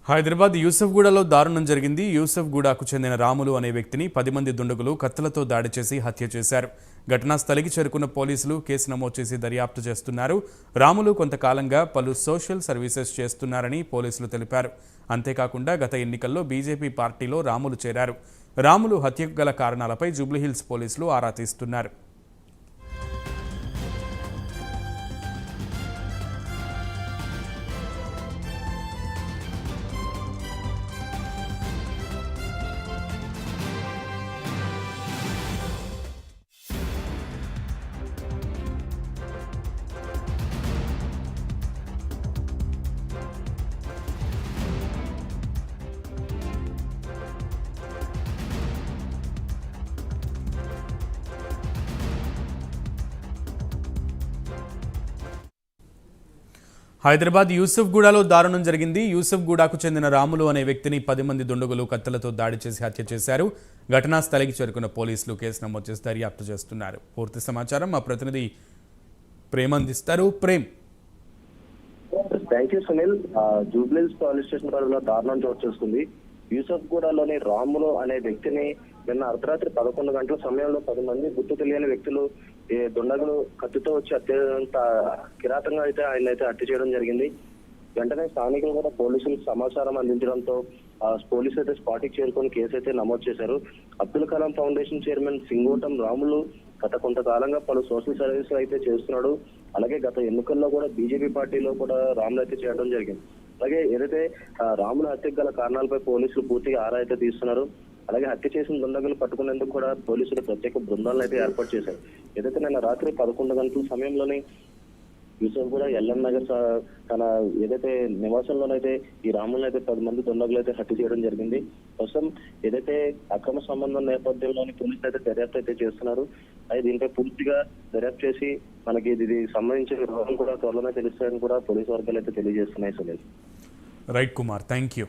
హైదరాబాద్ యూసఫ్గూడలో దారుణం జరిగింది. యూసఫ్గూడకు చెందిన రాములు అనే వ్యక్తిని 10 మంది దుండగులు కత్తులతో దాడి చేసి హత్య చేశారు. ఘటనా స్థలికి చేరుకున్న పోలీసులు కేసు నమోదు చేసి దర్యాప్తు చేస్తున్నారు. రాములు కొంతకాలంగా పలు సోషల్ సర్వీసెస్ చేస్తున్నారని పోలీసులు తెలిపారు. అంతేకాకుండా గత ఎన్నికల్లో బీజేపీ పార్టీలో రాములు చేరారు. రాములు హత్యకు గల కారణాలపై జూబ్లీహిల్స్ పోలీసులు ఆరా తీస్తున్నారు. హైదరాబాద్ యూసఫ్గూడలో దారుణం జరిగింది. యూసఫ్గూడకు చెందిన రాములు అనే వ్యక్తిని 10 మంది దుండగులు కత్తులతో దాడి చేసి హత్య చేశారు. ఘటనా స్థలికి చేరుకున్న పోలీసులు కేసు నమోదు చేసి దర్యాప్తు చేస్తున్నారు. పూర్తి సమాచారం మా ప్రతినిధి ప్రేమ్ అందిస్తారు. Prem. Thank you Sunil. Jubilee Hills police station పరిధిలో దారుణం చోటు చేసుకుంది. యూసఫ్గూడలోని రాములు అనే వ్యక్తిని నిన్న అర్ధరాత్రి 11 గంటల సమయంలో 10 మంది గుర్తు తెలియని వ్యక్తులు దుండగులు కత్తితో వచ్చి అత్యంత కిరాతంగా ఆయన హత్య చేయడం జరిగింది. వెంటనే స్థానికులు కూడా పోలీసులకు సమాచారం అందించడంతో పోలీసులు అయితే స్పాట్ కి చేరుకొని కేసు అయితే నమోదు చేశారు. అబ్దుల్ కలాం ఫౌండేషన్ చైర్మన్ సింగోటం రాములు గత కొంతకాలంగా పలు సోషల్ సర్వీసులు అయితే చేస్తున్నాడు. అలాగే గత ఎన్నికల్లో కూడా బీజేపీ పార్టీలో కూడా రాములు అయితే చేయడం జరిగింది. అలాగే ఏదైతే రాముల హత్యకు గల కారణాలపై పోలీసులు పూర్తిగా ఆరా అయితే తీస్తున్నారు. అలాగే హత్య చేసిన దుండగులు పట్టుకునేందుకు కూడా పోలీసులు ప్రత్యేక బృందాలను అయితే ఏర్పాటు చేశారు. ఏదైతే నిన్న రాత్రి 11 గంటల సమయంలోనే యూసఫ్గూడ ఎల్ఎం నగర్ తన ఏదైతే నివాసంలోనైతే ఈ రాములను అయితే 10 మంది దుండగులు అయితే హత్య చేయడం జరిగింది. ప్రస్తుతం ఏదైతే అక్రమ సంబంధం నేపథ్యంలోని పోలీసులు అయితే దర్యాప్తు అయితే చేస్తున్నారు. అయితే దీనిపై పూర్తిగా దర్యాప్తు చేసి మనకి ఇది సంబంధించిన వివరాలు కూడా త్వరలోనే తెలుస్తాయని కూడా పోలీసు వర్గాలు అయితే తెలియజేస్తున్నాయి. Sunil. Right Kumar, thank you.